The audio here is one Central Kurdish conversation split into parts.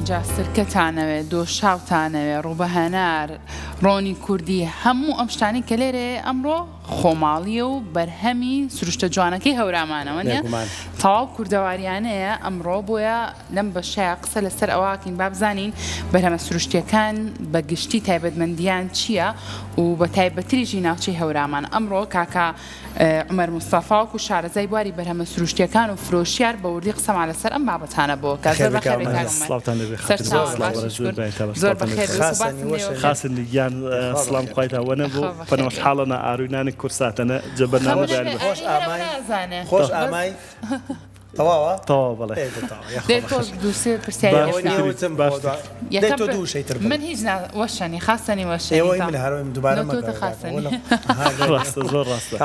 جا سرکەتانەوێ دۆشاوتانەوێ ڕووبەهەنار ڕۆنی کوردی هەموو ئەم شتانی کە لێرێ ئەمڕۆ خۆماڵیە و بەرهەمی سروشتە جوانەکەی هەورامانەوە نیە تەواو کوردەواریانەیە ئەمڕۆ بۆیە لەم بەشەیە قسە لەسەر ئەوواکەین با بزانین بەرهەمە سروشتیەکان بە گشتی تایبەتمەندیان چییە و بە تایبەتریژی ناوچەی هەورامان ئەمڕۆ کاکە عومەر موستەفا و شارەزای بواری بەرهەمە سروشتیەکان و فرۆشیار بە وردی قسەمان لەسەر ئەم بابەتانە بۆ کە زۆر بەخێر خاصن یان سلام خوایتەوەنە بۆ پەنەوەش حاڵەنە ئاروینانی کورساتەنە جەبەرنامە خۆش ئامای تەواوە تەواو بەڵێ دووسێ پرسیارتر من هیچ وەشانی خاستنی وەشەوەی من هەرویم دووبارە ڕاستە زۆر ڕاستە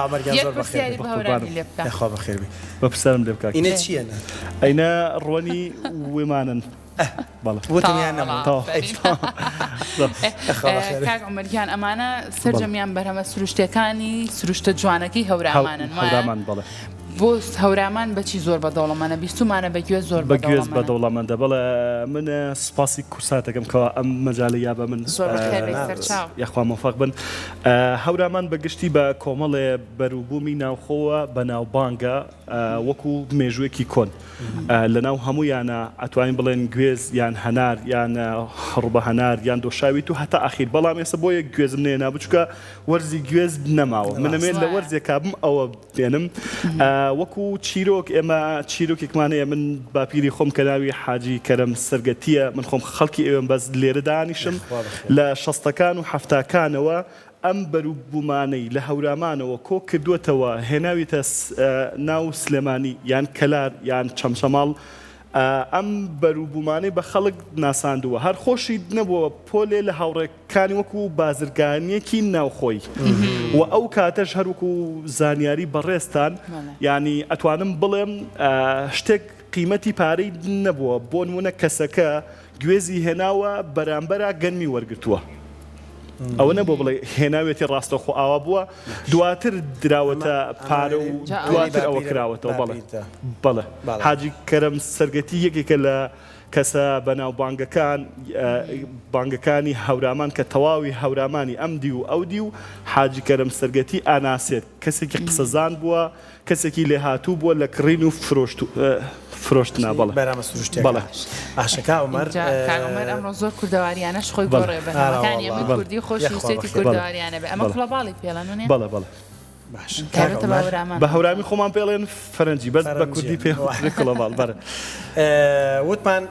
خوا بەخێربی بە پرسیارم لێ بکات ئینە چیەنە ئەینە ڕۆنی وێمانن وتمیان کاک عومەریان ئەمانە سەرجەمیان بەرهەمە سروشتەکانی سروشتە جوانەکەی هەورامانن هەورامان بەڵێ بۆ هەورامان بەچی زۆر بەدەوڵەمەندە بیستمانە بەگوێ زۆر بەگوێز بەدەوڵەمەندە بەڵێ من سوپاسی کورساتەکەم کەەوە ئەم مەجاالەیە بە من یاخوا مۆفاق بن هەورامان بەگشتی بە کۆمەڵێ بەروبوومی ناوخۆوە بە ناوبانگە وەکو مێژوویەکی کۆن لەناو هەموویانە ئەتوانین بڵێن گوێز یان هەنار یان ڕوبەهەنار یان دۆشاویت و هەتا ئاخیر بەڵام ێستا بۆ یەک گوێزم نێنا بچکە وەرزی گوێز نەماوە منەمێت لە وەرزێکا بم ئەوە بێنم وەکو چیرۆک ئێمە چیرۆکێکمانەیە من باپیری خۆم کە ناوی حاجی کەرەم سەرگەتیە من خۆم خەڵکی ئێوەم بەس لێرە دانیشم لە شەستەکان و حەفتاکانەوە ئەم بەروبوومانەی لە هەورامانەوە کۆ کردووەتەوە هێناویتە ناو سلێمانی یان کەلار یان چەمچەماڵ ئەم بەروبوومانەی بە خەڵک ناساندووە هەر خۆشی نەبووە پۆلێ لە هاوڕێکانی وەکو بازرگانیەکی ناوخۆی و ئەو کاتەش هەروکو زانیاری بەڕێستان ینی ئەتوانم بڵێم شتێک قیمەتی پارەی نەبووە بۆ نمونە کەسەکە گوێزی هێناوە بەرامبەرە گەنمی وەرگرتووە ئەوە نەبوو بڵێ هێناوێتی ڕاستەخۆ ئاوا بووە دواتر دراوەتە پارە و دواتر ئەوە کراوەتەوە بەڵێ حاجی کەرەم سەرگەتی یەکێکە لە کەسە بەناو بانگەکانی هەورامان کە تەواوی هەورامانی ئەمدی و ئەودی و حاجی کەرەم سەرگەتی ئاناسێت کەسێکی قسەزان بووە کەسێکی لێهاتوو بووە لە کڕین و فرۆشتنا بەڵێ بەرامە سروشتێک بەڵێ ئاشەکە عومەر ئەمڕۆ زۆر کوردەواریانەش خۆی گۆڕێ بەنامەکانی ئەمە کوردی خۆشی وسێتی کوردەواریانە بێ ئەمە گڵۆباڵی پێڵەنێ بەڵێ بە هەورامی خۆمان پێڵێن فەرەنجی بەس بە کوردی پێ گڵۆباڵ بەرە وتمان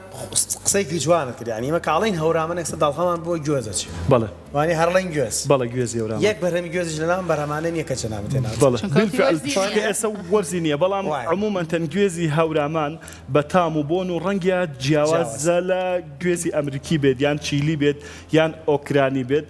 قسەیەکی جوانت کرد ینی ئمە کاڵین هەورامە نەکسە داڵخەمان بۆ گوێزە چی بەڵێ وانی هەرڵێن گوێز بەڵێ گوێزی هەورام یەک بەرهەمی گوێزش لەناو بەرهەمانە نییە کە چ نامتێنا بەڵێ ئێستا وەرزی نییە بەڵام عمومەن تەن گوێزی هەورامان بە تام و بۆن و ڕەنگە جیاوازە لە گوێزی ئەمریکی بێت یان چیلی بێت یان ئۆکرانی بێت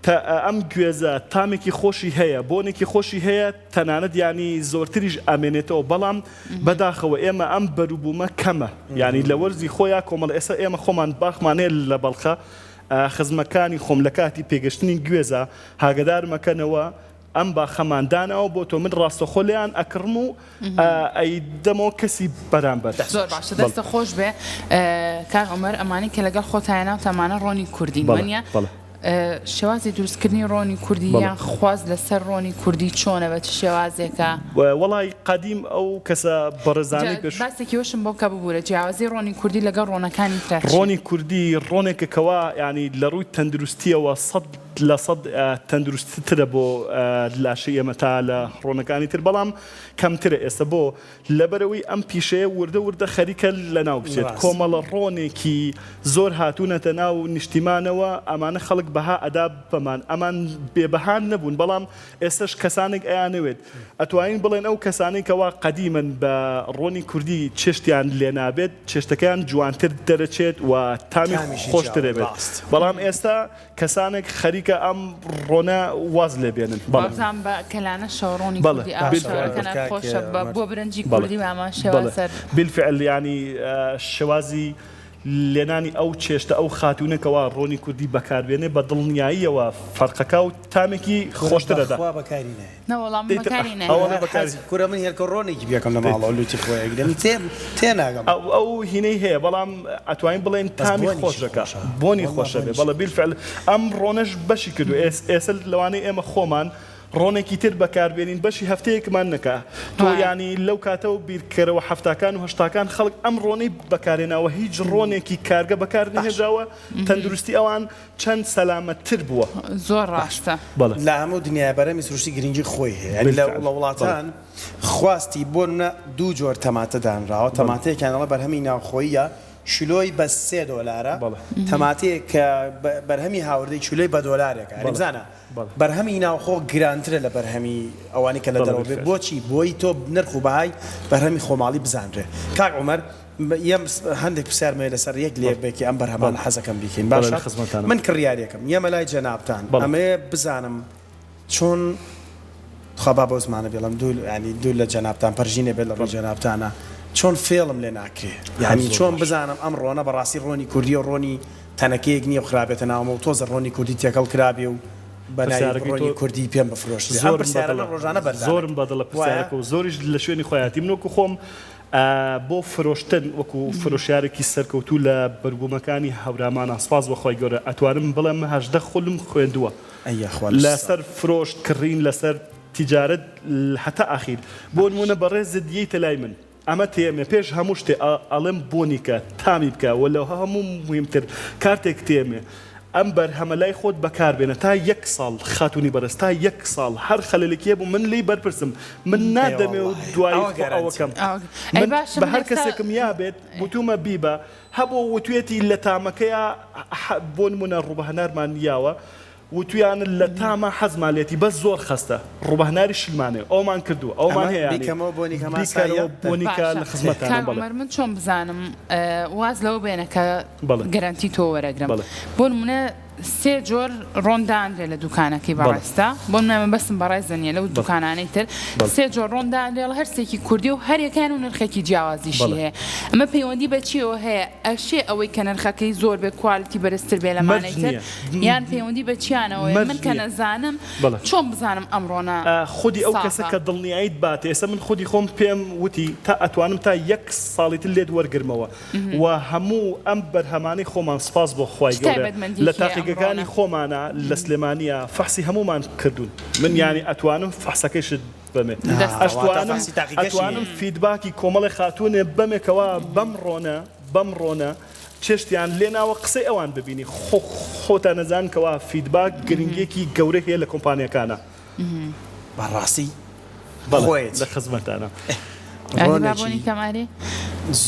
ئەم گوێزە تامێکی خۆشی هەیە بۆنێکی خۆشی هەیە تەنانەت ینی زۆرتریش ئامێنێتەوە بەڵام بەداخەوە ئێمە ئەم بەروبوومە کەمە ینی لە وەرزی خۆیان کۆمەڵ ئێستا ئێمە خۆمان باخمانەیە لە بەڵخە خزمەکانی خۆم لە کاتی پێگەشتنی گوێزە هاگدارمەکەنەوە ئەم با خەماندانەوە بۆ تۆ من ڕاستەخۆ لێیان ئەکڕم و ئەی دەمەوە کەسی بەرامبەر زۆر باشە دەستە خۆش بێ کاک عومەر ئەمانی کە لەگەڵ خۆتایەناو تەمانە ڕۆنی کوردین وانە شێوازی دروستکردنی ڕۆنی کوردی یان خواز لەسەر ڕۆنی کوردی چۆنە بە چ شێوازێکە وەڵی قەدیم ئەو کەسە بەڕێزانەی پێش باسێکیوەشم بۆ کە ببوورە جیاوازی ڕۆنی کوردی لەگەڵ ڕۆنەکانی تر ڕۆنی کوردی ڕۆنێکەکەوە ینی لە ڕووی تەندروستیەوە 100% تەندروستترە بۆ لاشەی ئێمە تا لە ڕۆنەکانی تر بەڵام کەمترە ئێستا بۆ لەبەرەوەی ئەم پیشەیە وردە خەریکە لە ناو بچێت کۆمەڵە ڕۆنێکی زۆر هاتوونەتە ناو نیشتیمانەوە ئەمانە خەڵک بەها ئەدا بەمان ئەمان بێبەهان نەبوون بەڵام ئێستش کەسانێک ئەیانەوێت ئەتوانین بڵێن ئەو کەسانەی کەوا قەدیمن بە ڕۆنی کوردی چێشتیان لێ نابێت چێشتەکان جوانتر دەرەچێت و تامی خۆشترە بێت بەڵام ئێستا کەسانێک خەریکە ئەم ڕۆنە واز لێ بێنن بەڵام بە کەلانە شەڕۆنی کوردی ئاشکەنە خۆشە بۆ برنجی کوردی و ئەمە شێوازەر بالفعل ینی شێوازی لێنانی ئەو چێشتە ئەو خاتونێکەوە ڕۆنی کوردی بەکاربێنێ بە دڵنیاییەوە فەرقەکە و تامێکی خۆشتە دەدا کورە من هێرکە ڕۆنێکی بیەکەم لە ماڵەوە لوتی خۆیەکدەم تێناگەم ئەو هینەی هەیە بەڵام ئەتوانین بڵێن تامی خۆشەکە بۆنی خۆشە بێ بەڵە بیلفعل ئەم ڕۆنەش بەشی کردو ئێستا لەوانەی ئێمە خۆمان ڕۆنێکی تر بەکاربێنین بەشی هەفتەیەکمان نەکە تۆ ینی لەو کاتەوە بیرکەرەوە هەفتاکان و هەشتاکان خەڵک ئەم ڕۆنەی بەکارێنەوە هیچ ڕۆنێکی کارگە بەکار نەهێژاوە تەندروستی ئەوان چەند سەلامەتتر بووە زۆر ڕاشتە لە هەموو دنیای بەرەمی سروشتی گرنگی خۆی هەیە لە وڵاتان خواستی بۆ دوو جۆر تەماتە دانراوە تەماتەیەکیانەڵە بەرهەمی ناوخۆیە شلۆی بە $3 تەماتەیە کە بەرهەمی هاوردەی چولۆی بە $1 بزانە بەرهەمی ناوخۆ گرانترە لە بەرهەمی ئەوانی کە لە دەرەوە بێت بۆچی بۆی تۆ نرخ و بەهای بەرهەمی خۆماڵی بزانرێ کاک عومەر هەندێک پرسیارمەیە لەسەر یەک لێبێکی ئەم بەرهەمان حەزەکەم بیکەین باشە من کڕیارێکم ئێمە لای جەنابتان ئەمەیە بزانم چۆن خەبا بۆ زمانە بێڵم دوو لە جەنابتان پەرژینێ بێت لە ڕۆ جەنابتانە چۆن فێڵم لێ ناکرێ یعنی چۆن بزانم ئەم ڕۆنە بەڕاستی ڕۆنی کوردی و ڕۆنی تەنەکەیەک نییە خراپێتە ناومە و تۆزە ڕۆنی کوردی تێکەڵ کرابێ و بەناوی کوردی پێم بفرۆشت زۆرم بەدڵە پرسیارەکە و زۆریش لە شوێنی خۆیاتی منوەکو خۆم بۆ فرۆشتن وەکو فرۆشیارێکی سەرکەوتوو لە بەرگومەکانی هەورامان ئاسپاس بەخوای گەورە ئەتوانم بڵێم 18 خولم خوێندووە لەسەر فرۆشت کڕین لەسەر تیجارەت حتا ئاخیر بۆ نمونە بەڕێز زدیەی تەلای من ئەمە تێمێ پێش هەموو شتێ ئەڵێم بۆنیکە تامی بکە و لەو هەموو مهمتر کارتێک تێمێ ئەم بەرهەمە لای خۆت بەکاربێنە تا 1 ساڵ خاتونی بەرز تا 1 ساڵ هەر خەلەلێکیە بوو من لی بەرپرسم من نادەمێ و دوای ئەوەکەم بە هەر کەسێکم یابێت وتومە بیبە هەبوو وتوێتی لە تامەکەیە بۆ نمونە ڕوبەهەنارمان یاوە وتویان لە تامە حەزمالێتی بەس زۆر خستە ڕوبەهەناری شلمانێ ئەومان کردو ئەومان هەیە بۆنیکە لە خزمەتانە بەڵێ من چۆن بزانم واز لەوە بێنەکە گەرانتی تۆ وەرەگرم بۆ نمونە 3 جۆر ڕۆندانرێ لە دوکانەکەی بەڕاستە بۆ من بەستم بەڕای زەنیە لەو دوکانانەی تر 3 جۆر ڕۆندانرێ لە هەرسێکی کوردی و هەرێکیان و نرخێکی جیاوازیشی هەیە ئەمە پەیوەندی بە چیەوە هەیە ئەشێ ئەوەی کە نرخەکەی زۆر بێ کوالیتی بەرزتر بێ لەمانەی تر یان پەیوەندی بە چیانەوەی من کە نەزانم چۆن بزانم ئەمڕۆنە خودی ئەو کەسە کە دڵنیاییت باتێ ئێستا من خودی خۆم پێم وتی تا ئەتوانم تا 1 ساڵی تر لێت وەرگرمەوە و هەموو ئەم بەرهەمانەی خۆمان سپاس بۆ خوای گەورە لە تاقیگەکانی خۆمان لە سلێمانیە فەحسی هەمومان کردوون من یانی ئەتوانم فەحسەکەیشت بەمێ ئەتوانم فیدباکی کۆمەڵی خاتونێ بەمێکەوە بەم ڕۆنە چێشتیان لێناوە قسەی ئەوان ببینی خۆتان نەزانکەوە فیدباک گرنگێکی گەورە هەیە لە کۆمپانیەکانە بەڕاستی بەڵێ لە خزمەتانە بۆنی کەماری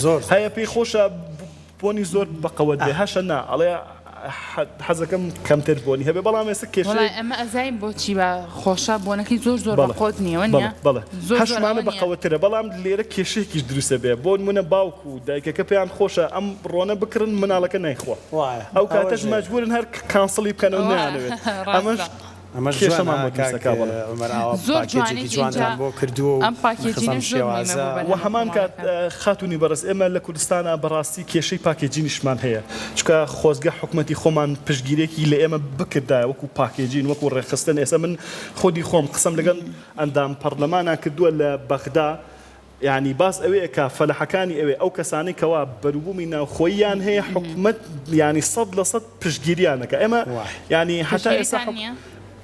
زۆر هەیە پێی خۆشە بۆنی زۆر بەقەوت بێ هەشە نا ئەڵێ حەزەکەم کەمتر بۆنی هەبێ بەڵام ێستا کێشەی ئەمە ئەزایم بۆچی بە خۆشە بۆنەکەی زۆر بەقۆت نییە بەڵێ هەشمانە بەقەوەترە بەڵام لێرە کێشەیەکیش دروستە بێ بۆ نمونە باوکو و دایکەکە پێیان خۆشە ئەم ڕۆنە بکردن مناڵەکە نایخوا ئەو کاتەش مەجبورن هەر کانسڵی بکەنەوە نایانەوێت ئەمەش زۆر جوانێکی بۆ کردووە ئەم پاکێجینە شێوازە و هەمان کات خاتونی بەڕست ئێمە لە کوردستانە بەڕاستی کێشەی پاکێجینیشمان هەیە چکە خۆزگە حکوومەتی خۆمان پشتگیرێکی لە ئێمە بکردایە وەکو پاکێجین وەکو ڕێخستن ئێستا من خۆدی خۆم قسەم لەگەڵ ئەندام پەرلەمانە کردووە لە بەغدا یعنی باس ئەوەیە کە فەلەحەکانی ئەوێ ئەو کەسانی کەوا بەروبوومی ناوخۆییان هەیە حکوومەت ینی 100% پشتگیریانەکە ئێمە ینی هەتا ئێستا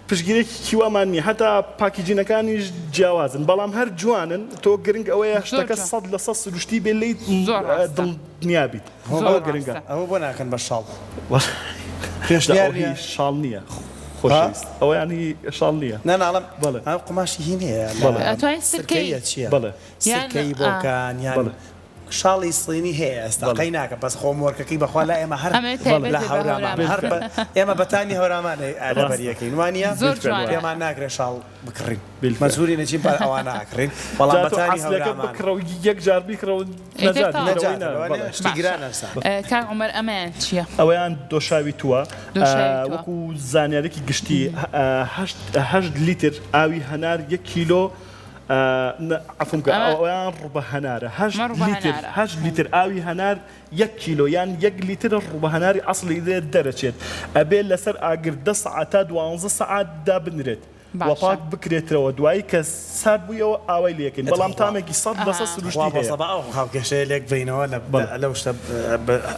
پشتگیرێکی کیوامان نیە هەتا پاکیجینەکانیش جیاوازن بەڵام هەر جوانن تۆ گرنگ ئەوەیە شتەکە 100% سروشتی بێ لی دڵنیابیت ئەوە گرنگە ئەوە بۆ ناکەن بە شاڵ پێشداری شاڵ نییە خۆشویست ئەوە ینی شاڵ نییە ناناڵم بڵێ ئەو قماشی هینەیە سرکەیە چییە بڵێ سرکەی بۆکان یان شاڵی سڵینی هەیە ئێستا قەی ناکە بەس خۆمۆرکەکەی بەخوا لا ئێمە هەر لە هەورامان هەر ئێمە بەتانی هەورامانە ئالەبەریەکەین وانە پێمان ناکرێت شاڵ بکڕین مەزوری نەچین پار ئەوانە ئاکرین بەڵام بەتانی هەورامان بکڕە و یەک جار بیکڕە و شتی گرانە کاک عومەر ئەمەیان چییە؟ ئەوەیان دۆشاوی تووە وەکو زانیارێکی گشتی 8 لیتر ئاوی هەنار 1 کیلۆ عفوك أوان ربع هنار هاج لتر أوي هنار 1 كيلو يعني 1 لتر ربع هناري أصلي إذا درجت أبي لسر أجر 10 ساعات 12 ساعات دا بنرد وپاک بکرێتەوە دوایی کە سارد بوویەوە ئاوای لێکن بەڵام تامێکی 100% سروشتی هەیە ئەو خاڵکێشەیە لێک بینەوە لەو شتە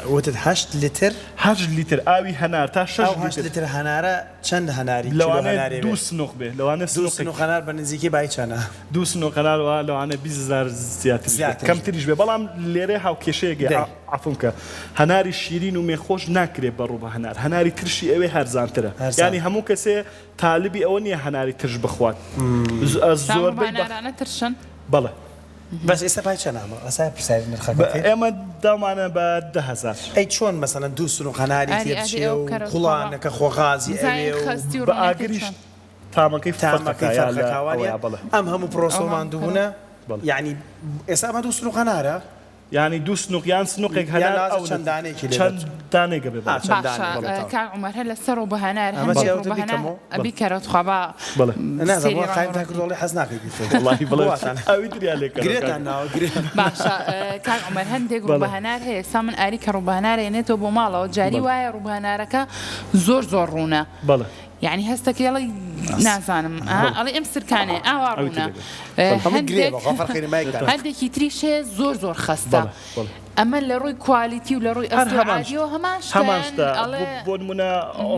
وتت 8 لتر 8 لتر ئاوی هەنار تا 6 لتر هەنارە چەند هەناری لەوانەیە 2 سنوق بێ لەوانە سنوق هەنار بە نزیکی بای چەنە 2 سنوق هەنار لەوانە 200,000 زیاتر کەمتریش بێ بەڵام لێرە هاوکێشەیەکی عفومکە هەناری شیرین و مێخۆش ناکرێت بە ڕووبە هەنار هەناری ترشی ئەوێ هەرزانترە یعنی هەموو کەسێ طالبی ئەوە نییە هەناری ترش بخوات زۆر هەنارانە ترشن بەڵێ بەس ئێستا پای چەنامە ئەسای پرسیاری نرخەکە ئێمە دامانە بە 10,000 ئەی چۆن مەسەلەن 2 سنوق هەناری تێبچێ و کوڵانەکە خۆغازی ئەوێ بە ئاگریش تامەکەی فەرقەکەوانە ئەم هەموو پرۆسۆمان دووبوونە یعنی ئێستا ئەمە 2 سنوق هەنارە يعني 2 سنوق يعني سنوقك هنار أو چندانێکی چندانێک بێ باشە کاک عومەر هەر لەسەر ڕووبە هەنار ئەبی کەرەوە خوا بەڵێ نازانم خایم تا کردوڵی حەز ناکەیت والله بڵێ ئەوی دریا لێ گرێتان ناوە باشە کاک عومەر هەندێک ڕووبە هەنار هەیە سا من ئاری کە ڕووبە هەنار هێنێتەوە بۆ ماڵەوە جاری وایە ڕووبە هەنارەکە زۆر ڕوونە بەڵێ يعني هەستەکە یڵی نازانم ئەڵێ ئەم سرکانێ ئاوا ڕوونە هەندێکی تریش هەیە زۆر خەستە ئەمە لە ڕووی کوالیتی و لە ڕووی ئەسعادیەوە هەمان شتە بۆ نمونە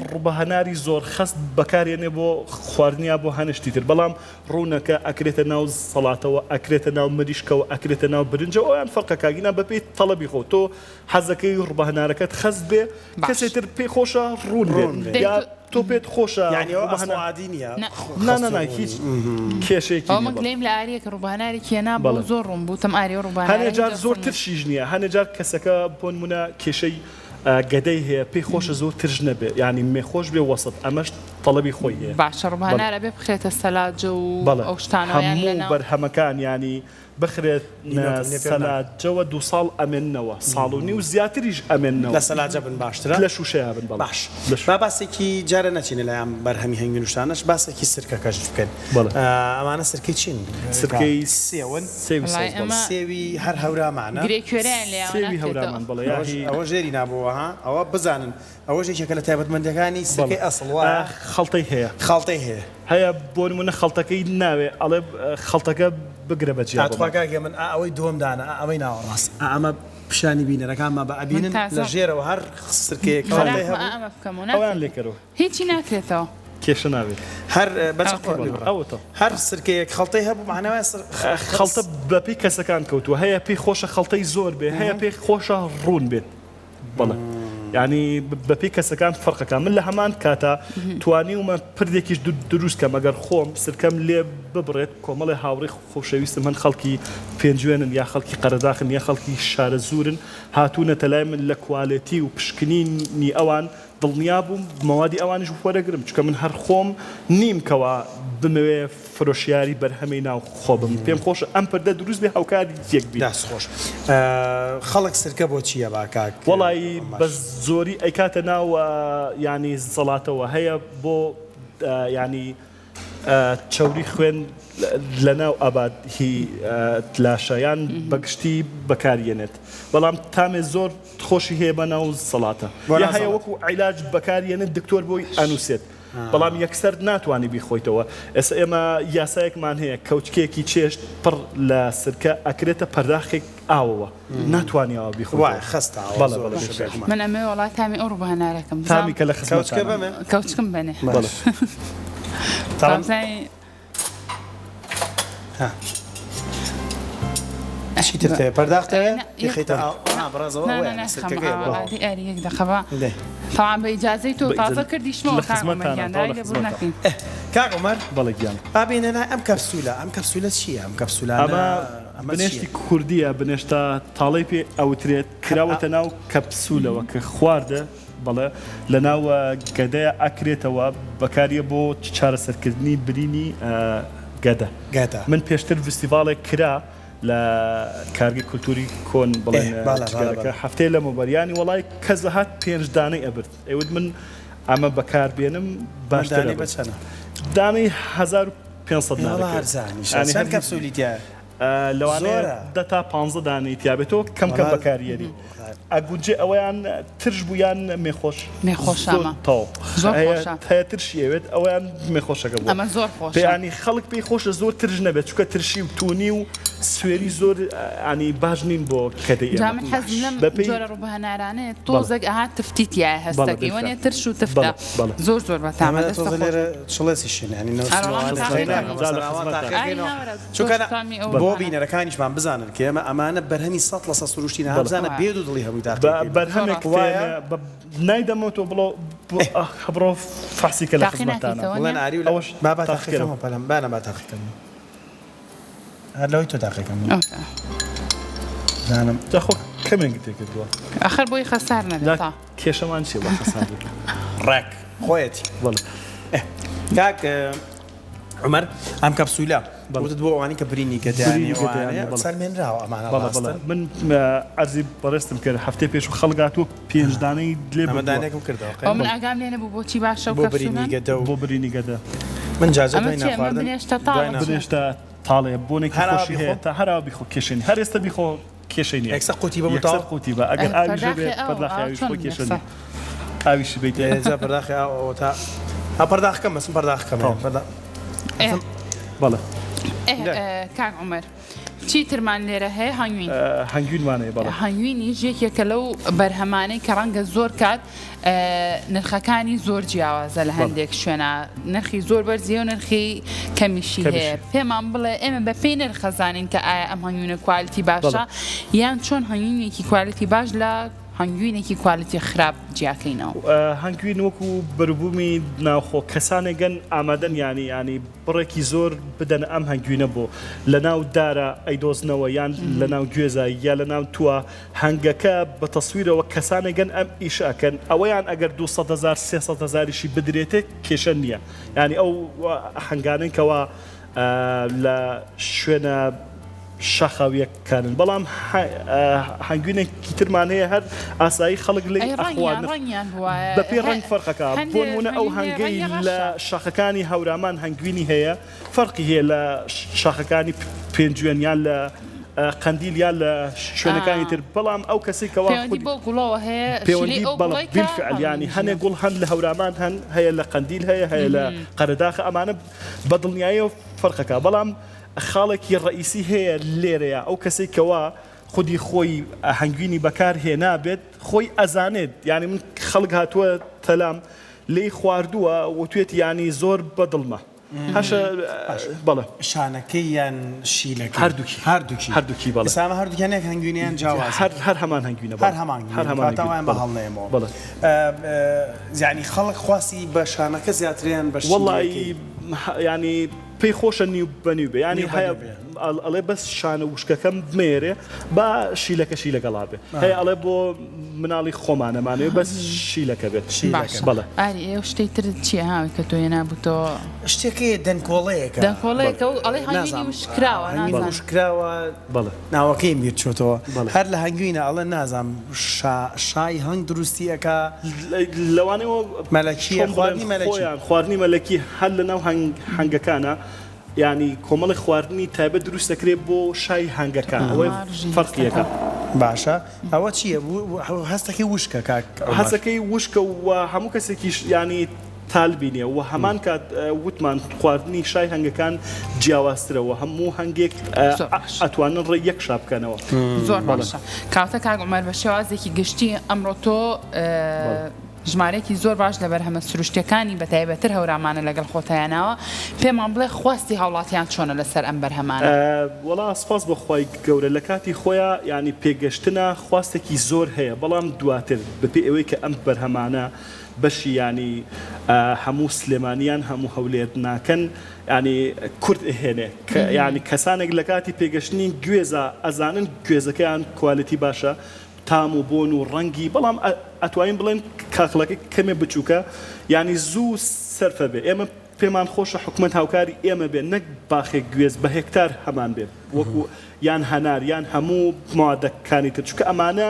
ڕووبە هەناری زۆر خەست بەکارێنێ بۆ خواردنیا بۆ هەنشتی تر بەڵام ڕوونەکە ئەکرێتە ناو سەڵاتەوە ئەکرێتە ناو مریشکەوە ئەکرێتە ناو برنجەوە ئەویان فەرقە کاگینا بەپێی تەڵەبی خۆ تۆ حەزەکەی ڕووبە هەنارەکەت خەست بێ کەسێتر پێی خۆشە ڕوون بێ تۆ پێت خۆشە یعنیعادی نییە نانە هیچ کێشێکی ئەومە لێم لە ئاریەکە ڕووبانارێکی هێنا بۆ زۆر ڕوون بوو تەم ئاری ڕووبانار هەنێجار زۆر ترشیش نییە هەنێجار کەسەکە بۆ نمونە کێشەی گەدەی هەیە پێی خۆشە زۆر ترژ نەبێ ینی مێخۆش بێ وەسط ئەمەش تەڵەبی خۆی هەیە باشە ڕووبانارە بێ بخرێتە سەلاجە و ئەو شتانە هەموو بەرهەمەکان ینی بخرێت سەلاجەوە 2 ساڵ ئەمێننەوە ساڵ و نیو زیاتریش ئەمێننەوە لە سەلاجە بن باشترە لە شوشەیە بن باش با باسێکی جارە نەچینە لەیان بەرهەمی هەنگی نوشتانش باسێکی سرکەکەش بکەن ئەمانە سرکەی چین سرکەی سێوی هەر هەورامانە سێوی هەورامان بڵێ ئەوە ژێری نابووە ئەوە بزانن ئەوە ژێکێکە لە تایبەتمەندەکانی سرکەی ئەسڵ وایە خەڵتەی هەیە هەیە بۆ نمونە خەڵتەکەی ناوێ ئەڵێ خەڵتەکە بگرە بەجێ ئاتواکاگە من ئەوەی دۆمدانە ئەوەی ناوەڕاست ئەمە پیشانی بینەرەکانمە بە ئەبینن لە ژێرەوە هەر سرکەیەک ئەویان لێکەرەوە هیچی ناکرێتەوە کێشە ناوێت هەر هەر سرکەیەک خەڵتەی هەبوو معنەوە خەڵتە بەپی کەسەکان کەوتووە هەیە پێی خۆشە خەڵتەی زۆر بێ هەیە پێی خۆشە ڕوون بێت بەڵێ يعني بەپی کەسەکان فەرقەکان من لە هەمان کاتە توانی ومە پردێکیش دروست کەم ئەگەر خۆم سرکەم لێ ببڕێت کۆمەڵی هاوڕێ خۆشەویستم هەن خەڵکی پێنجوێنن یا خەڵکی قەرەداخن یا خەڵکی شارە زورن هاتوونەتە لای من لە کوالێتی و پشکنینی ئەوان دڵنیا بووم مەوادی ئەوانش وەرەگرم چکە من هەر خۆم نیم کەوا بمەوێ فرۆشیاری بەرهەمەی ناو خۆ بم پێم خۆشە ئەم پردە دروست بێ هاوکاری یەک بێ خۆش خەڵک سرکە بۆ چییە باکاک وەڵی بە زۆری ئەیکاتە ناو ینی زەڵاتەوە هەیە بۆ ینی چاوری خوێن لە ناو ئابادهی لاشایان بەگشتی بەکارێنێت بەڵام تامێ زۆر خۆشی هەیە بە ناو سەڵاتە یا هەیە وەکو عیلاج بەکارێنێت دکتۆر بۆی ئەنووسێت بەڵام یەکسەر ناتوانانی بیخۆیتەوە ئێستا ئێمە یاسایەکمان هەیە کەوچکێکی چێشت پڕ لە سرکە ئەکرێتە پەرداخێک ئاوەوە ناتوانیەوە بیخۆ خستە من ئەمێ وڵات تامی ئەو ڕووبە هەنارەکەم تامی کە لە خزمەتکە بەمێ کەوچکم بنێ چیتر پەرداختەوێ طبعا بإجازەی تۆ تازە کردیشمەوە کاک عومەر بەڵێ گیان ئابێنە ئەم کەپسولە چییە ئەم کەپسولانە بنێشتی کوردیە بنێشتە تاڵی پێ ئەوترێت کراوەتە ناو کەپسولەوە کە خواردە بەڵێ لە ناو گەدەیە ئەکرێتەوە بەکاریە بۆ چارەسەرکردنی برینی گەدە من پێشتر فستیڤالێک کرا لە کارگی کولتوری کۆن بڵێن هەفتەیە لە مۆبەریانی وڵای کەس هات 5 دانەی ئەبرد ئەوت من ئەمە بەکاربێنم باشدانی بەچەنە دانەی 1500 500 يعني كبسوليتيا لەوانەیە 10 تا 15 دانەی تیابێتەوە کەم بەکارێنی ئەگوجێ ئەویان ترش بوویان مێخۆشامە هەیە ترشیەوێت ئەویان مێخۆشەکە بوو ئەمە زۆر خۆش پێیانی خەڵک پێی خۆشە زۆر ترژ نەبێت چونکە ترشی و تونی و سوێری زۆر ینی باش نین بۆ کەدەی جامن حەزم لەم جۆرە ڕووبەهەنارانەیە تۆزێک ئاها تفتیتیایە هەستەکەی وەنێ ترش و تفتە زۆر بەتامە چڵێسیشن ینی بۆ بینەرەکانیشمان بزانن کە ئێمە ئەمانە بەرهەمی 100 لە سروشتینە هەبزانە بێد و دڵی هەمووی بەرهەمێک وایە نایدەمەوە بڵۆ فاسیکە لە خزمەتانە بڵێن ئاری و بابا تاقیکەمەوە پەلەم بانە با تاقیکەم هەر لەوەی تۆ تاقیکەم زانم خۆ کەمێک تێکردووە ئەخر بۆی خەسار نەبێت کێشەمان چێ بە خەسار ڕێک خۆیەتی کاک عمەر ئەم کەپسوولە وتت بۆ ئەوانی کە برینی گەدەیانی سەرمێنراوە ئەمانە من ئەرزی بەڕێستم کرد هەفتەی پێش و خەڵگاتوە پێنجدانەی لێ ئەمەدانێکم کردەوە من ئاگام لێ نەبوو بۆچی باشە و بۆ برینی گەدە و بۆ برینی گەدە من جاجە ناخواردن بنێشتە تاڵێ بۆنێکی خۆشی هەیە تا هەراوە بیخۆ کێشێنی هەر ئێستا بیخۆ کێشەی نیە یەکسەر قوتی بە بوتاڵ قوتی بە ئەگەر ئاویش بێت پەرداخی ئاویش خۆ کێشەنی ئاویش بیت جا پەرداخی ئەو تا پەرداخکەم مەسم پەرداخکەم بەڵێ کاک عومەر چی ترمان لێرە هەیە هەنگوینمانەیە بەڵێ هەنگوینی ژێکێکە لەو بەرهەمانەی کە ڕەنگە زۆر کات نرخەکانی زۆر جیاوازە لە هەندێک شوێنە نرخی زۆر بەرزیە و نرخی کەمیشی هەیە پێمان بڵێ ئێمە بە پێی نرخەزانین کە ئایا ئەم هەنگوینە کوالیتی باشە یان چۆن هەنگوینێکی کوالیتی باش لە هەنگوینێکی کوالیتی خراپ جیاکەینەوە هەنگوین وەکو بەروبوومی ناوخۆ کەسانێگەن ئامادەن ینی بڕێکی زۆر بدەن ئەم هەنگوینە بۆ لە ناو دارە ئەیدۆزنەوە یان لە ناو گوێزە یا لە ناو تووە هەنگەکە بە تەسویرەوە کەسانێگەن ئەم ئیشەکەن ئەوەیان ئەگەر 200,000 300,000شی بدرێتێ کێشە نییە ینی ئەو هەنگانێکەوە لە شوێنە شەخاویەکانن بەڵام هەنگوینێکی ترمان هەیە هەر ئاسایی خەڵک لی بە پێی ڕەنگ فەرقەکە بۆ نمونە ئەو هەنگەی لە شاخەکانی هەورامان هەنگوینی هەیە فەرقی هەیە لە شاخەکانی پێنجوێن یان لە قەندیل یان لە شوێنەکانی تر بەڵام ئەو کەسێکەوە پەیوەندی بالفعل ینی هەنێک گوڵ هەن لە هەورامان هەیە لە قەندیل هەیە لە قەرەداخە ئەمانە بەدڵنیاییەوە فەرقەکە بەڵام خاڵێکی ڕئیسی هەیە لێرەیە ئەو کەسێکەوە خودی خۆی هەنگوینی بەکار هێنابێت خۆی ئەزانێت ینی من خەڵک هاتووە تەلام لی خواردووە وتوێت ینی زۆر بەدڵمە هەشە بەڵێ شانەکەی یان شیلەکە هەردووکی بەڵێ سامە هەردووکیانێک هەنگوینیان جیاواز هەر هەمان هەنگوینە هەمان بە هەڵنێمەوە بەڵێ یعنی خەڵک خواسی بە شانەکە زیاتریان بە وەڵی ینی پێی خۆشە نیو بەنیو بێ ینی هەیە ئەڵێ بەس شانە وشکەکەم بمێرێ بە شیلەکە لەگەڵا بێ هەیە ئەڵێ بۆ مناڵی خۆمانەمانێ بەس شیلەکە بێت بەڵێ ئاری ئێوە شتەی تر چیە هاوی کە تۆ نابووتەوە شتێکی دەنکۆڵەیەکە ئەڵێ هەنگوینی وشکراوە بەڵێ ناوەکەی بیر چۆتەوە هەر لە هەنگوینە ئەڵێ نازام شای هەنگ دروستیەکە لەوانەوە مەلەکیە خواردنی مەلەکی هەر لە ناو هەنگەکانە ینی کۆمەڵی خواردنی تایبەت دروست دەکرێت بۆ شای هەنگەکان ئەوەی فەرقیەکە باشە ئەوە چییە هەستەکەی وشکە هەستەکەی وشکە و هەموو کەسێکیش ینی تالبینێ و هەمان کات وتمان خواردنی شای هەنگەکان جیاوازترەوە هەموو هەنگێک ئەتوانن ڕێ یەک شابکەنەوە زۆر باشە کاتە کاک عومەر بە شێوازێکی گشتی ئەمڕۆ تۆ ژمارەیەکی زۆر باش لە بەرهەمە سروشتەکانی بە تایبەتر هەورامانە لەگەڵ خۆتایانەوە پێمان بڵێ خواستی هاوڵاتیان چۆنە لەسەر ئەم بەرهەمانە وەڵا سپاس بەخوای گەورە لە کاتی خۆیان ینی پێگەشتنە خواستێکی زۆر هەیە بەڵام دواتر بەپێ ئەوەی کە ئەم بەرهەمانە بەشی ینی هەموو سلێمانیان هەموو هەولێت ناکەن ینی کورد هێنێ ینی کەسانێک لە کاتی پێگەشتنی گوێزە ئەزانن گوێزەکەیان کوالیتی باشە تام و بۆن و ڕەنگی بەڵام ئەتوانین بڵێن کاخڵەکە کەمێ بچووکە ینی زوو سەرفە بێ ئێمە پێمان خۆشە حکومەت هاوکاری ئێمە بێ نەک باخێک گوێز بە هێکتار هەمان بێت وەکو یان هەنار یان هەموو موادەکانی تر چونکە ئەمانە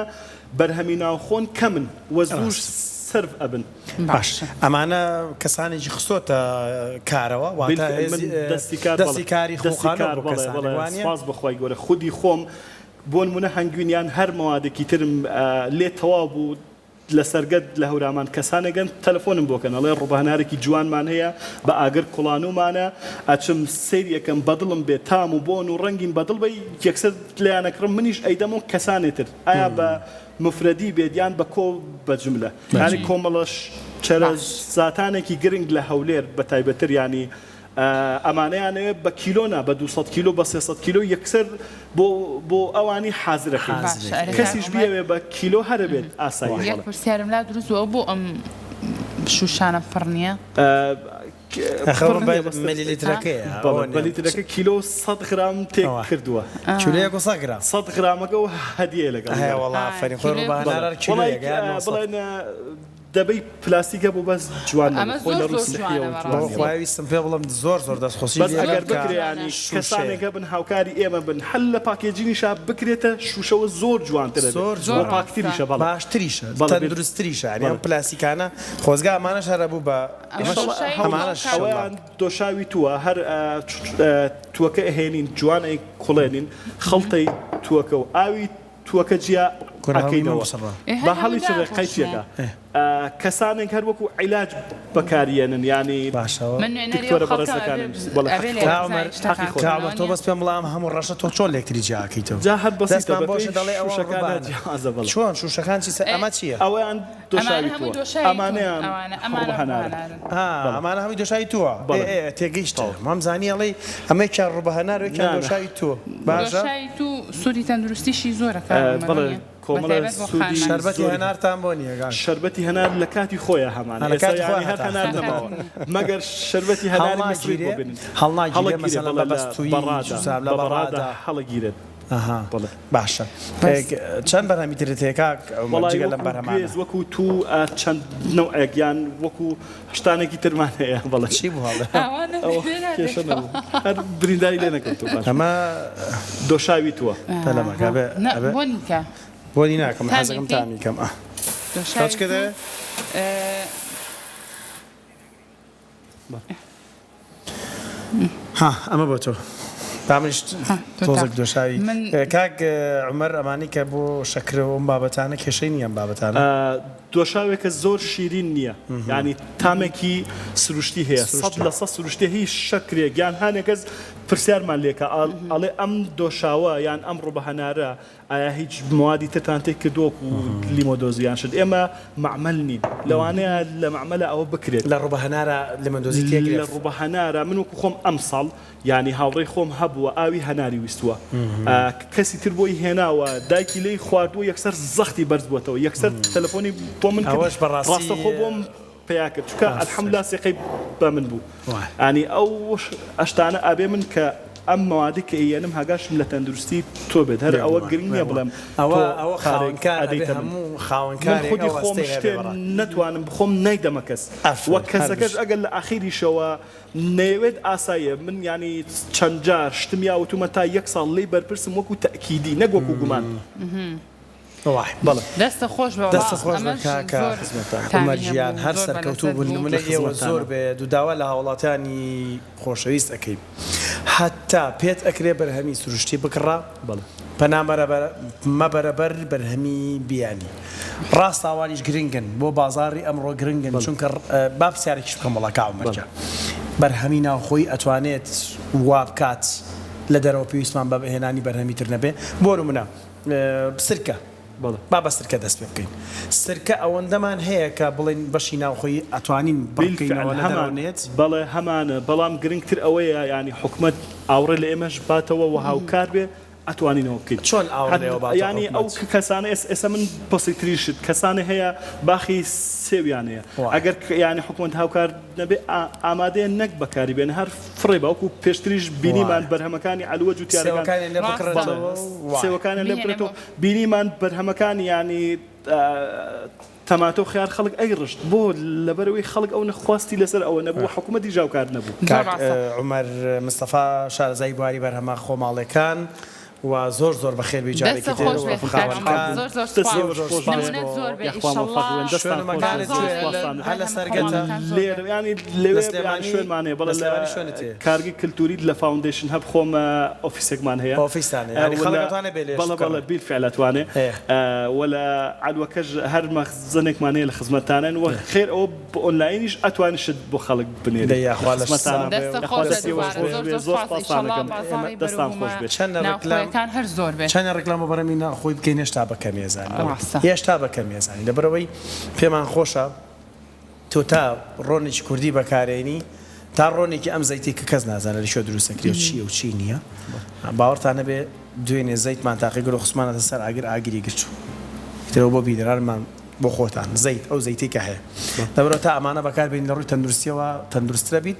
بەرهەمی ناوخۆن کەمن وە زوو سرف ئەبن باش ئەمانە کەسانێکی خستۆتە کارەوە دەستی کاری خۆخانەواز بخوای گەورە خودی خۆم بۆ نمونە هەنگوینیان هەر مەوادێکی ترم لێ تەواو بوو لە سەرگەت لە هەورامان کەسانەگەن تەلەفۆنم بۆکەن ئەڵێ ڕووبەهەنارێکی جوانمان هەیە بە ئاگر کوڵانومانە ئەچم سەیری یەکەم بەدڵم بێت تام و بۆن و ڕەنگین بەدڵ بە یەکسەر لایەنەکڕم منیش ئەیدەم و کەسانێتر ئایا بە مفردی بێدیان بە کۆ بەجملە یانی کۆمەڵەش چرە زاتانێکی گرنگ لە هەولێر بە تایبەتر ینی ئەمانەیانەوێت بە کیلۆنا بە 200 کیلۆ بە 300 کیلۆ یەکسەر بۆ ئەوانی حازرەکەن کەسیش بێوێ بە کیلۆ هەرە بێت ئاسایی یەک پرسیارم لا دروستەوە بۆ ئەم شوشانە پڕ نییە بەلیترەکە کیلۆ 100 غرام تێک کردووە کیلۆیەک و 100 غرام 100 غرامەکە و هەدیە لەگەڵ بڵێن دەبەی پلاستیکە بۆ بەس جوان خۆی لە ڕووسیاویستم پێ بڵم زۆر دەستخۆشی ئەگەر بکرێنی کەسانێکە بن هاوکاری ئێمە بن هەل لە پاکێجینیشا بکرێتە شوشەوە زۆر جوانترە زۆر پاکتریشە باشتریشە دروستریشە ئەم پلاستیکانە خۆزگا ئەمانەش هەرە بوو بە ئەوەیان دۆشاوی تووە هەر تووەکە ئەهێنین جوانەی کوڵێنین خەڵتەی تووەکە و ئاوی تووەکە جیا ئەکەینەوە بە هەڵی قەیچێکە کەسانێک هەر وەکو عیلاج بەکارێنن ینی دکتۆرە بەڕێزەکانن تۆ بەس پێم بڵام هەموو ڕەشە تۆ چۆن لێکتری جاکەیتەوە جا هەر بەسیستە بۆشە دەڵێ چۆن شوشەکان ئەمە چییە؟ ئەوەیان دۆشاوی تووە ئەمانەیان ئەمانە هەمووی دۆشاوی تووە تێگەیشتە مامزانی ئەڵێ ئەمەیان ڕووبەهەنارێکیان دۆشاوی تووە باشە تو سووری تەندروستیشی زۆرەکە کۆمەڵە سوودی شەربەتی هەنارتان بۆ نییە شەربەتی هەنار لە کاتی خۆیە هەمان هەر هەنار نەماوە مەگەر شەربەتی هەناری مەسری بۆ بنین هەڵناگیرێ مەسەڵەن لە بەستووی لە بەڕادا هەڵەگیرێت باشە چەند بەرهەمی ترێتێکا جگە لەم بەرهەمانە وەکو تو چەند نەوعێکیان وەکو هەشتانێکی ترمان هەیە بەڵێ چی بوو کێشە نەبوو هەر برینداری لێ نەکەوتو ئەمە دۆشاوی تووە تەلەمەکە بۆنی ناکەم حەزەکەم تامی کەم کاتکەدە ئەمە بۆ تۆ پامش تۆزێک دۆشاوی کاک عومەر ئەمانی کە بۆ شەکرەوە ئەم بابەتانە کێشەی نییە ئەم بابەتانە دۆشاوێکە زۆر شیرین نییە ینی تامێکی سروشتی هەیە 100% سروشتی هیچ شەکرێک یان هەنێکەس پرسیارمان لێکە ئەڵێ ئەم دۆشاوە یان ئەم ڕووبەهەنارە ئایا هیچ موادی ترتان تێک کردووە و لیمۆدۆزیان شت ئێمە معمەل نین لەوانەیە لە معمەلە ئەوە بکرێت لە ڕووبەهەنارە لیمۆدۆزی لە ڕووبەهەنارە من وەکو خۆم ئەم ساڵ ینی هاوڕێی خۆم هەبووە ئاوی هەناری ویستووە کەسی تر بۆی هێناوە دایکی لی خواردووە یەکسەر زەختی بەرز بووەتەوە یەکسەر تەلەفۆنی بۆ من ڕاستە خۆ بۆم پێیا کرد چکە ئەلحەمدولیلا سێقەی بە من بوو ئەنی ئەو ئەشتانە ئابێ من کە ئەم مەوادی کە ئێنم هەگاشم لە تەندروستی تۆ بێت هەر ئەوە گرنگ نییە بڵێم ئەوە خاوەنکار خودی خۆم شتێن نەتوانم بخۆم نایدەمە کەس وەک کەسەکەش ئەگەر لە ئاخیریشەوە نەوێت ئاسایە من ینی چەند جار شتم یاوتومە تا یەک ساڵ لی بەرپرسم وەکو تەکیدی نەک وەکو گومان دەستە خۆش بەمەرجیان هەر سەرکەوتوو بوون نمونە ئێوە زۆر بێ دووداوە لە هاوڵاتانی خۆشەویست ئەەکەین حتا پێت ئەکرێ بەرهەمی سروشتی بکڕا مەبەرەبەر بەرهەمی بیانی ڕاست ئاوانیش گرنگن بۆ بازاری ئەمڕۆ گرنگن چونکە با پرسیارێکیش بکەم وەڵا مەرجە بەرهەمی ناوخۆی ئەتوانێت وا بکات لە دەرەوە پێویستمان بە بەهێنانی بەرهەمی تر نەبێ بۆ نمونە سرکە با بە سرکە دەست پێ بکەین سرکە ئەوەندەمان هەیە کە بڵێن بەشی ناوخۆی ئەتوانین بڵێت بەڵێ هەمانە بەڵام گرنگتر ئەوەیە ینی حکومت ئاوڕێ لە ئێمەش باتەوە و هاوکار بێ ئەتوانینەوە بکەیت چۆن ینی ئەو کەسانە ئێستا من پەسیتریشت کەسانە هەیە باخی سێویانەیە ئەگەر ینی حکومت هاوکار نەبێ ئامادەیە نەک بەکاری بێن هەر فڕێ باوکو پێشتریش بینیمان بەرهەمەکانی ئەلوە جوتیارەکان لێ بکرێتەوە بینیمان بەرهەمەکانی ینی تەماتۆ خیار خەڵک ئەیڕشت بۆ لەبەرەوەی خەڵک ئەو نەخواستی لەسەر ئەوە نەبوو حکوومەتی ژاوکار نەبوو عومەر مستەفا شارەزای بواری بەرهەمە خۆماڵەکان و زۆر زۆر بەخێر بیجارێکی هە لە سەرگەتە لێر ینی لێ شوێنمانەیە بەڵێ کارگی کللتوری لە فاوندیشن هەب خۆم ئۆفیسێکمان هەیە بەڵە بیرفعلەتوانێ وەلا عدوەکەش هەر مەخزنێکمانەیە لە خزمەتانن و خێر ئەو ئۆنلاینیش ئەتوانشت بۆ خەڵک بنێرە دەستان خۆش بێت هەر زۆر بێت چەند ڕێکلامە بەرەمی ناخۆی بکەین هێشتا بە کەمێزانی هێشتا بە کەمێزانی لەبەرەوەی پێمان خۆشە تۆ تا ڕۆنێکی کوردی بەکارێنی تا ڕۆنێکی ئەم زەیتی کە کەس نازانە لەشۆ دروستەکری و چیە و چی نییە باوەڕتانە بێ دوێنێ زەیتمان تاقی گەر و خسمانەتە سەر ئاگر ئاگری گرچوو ترەوە بۆ بیدرارمان بۆ خۆتان زەیت ئەو زەیتی کە هەیە دەبرەوە تا ئەمانە بەکاربێنین لە ڕووی تەندروستیەوە تەندروسترە بیت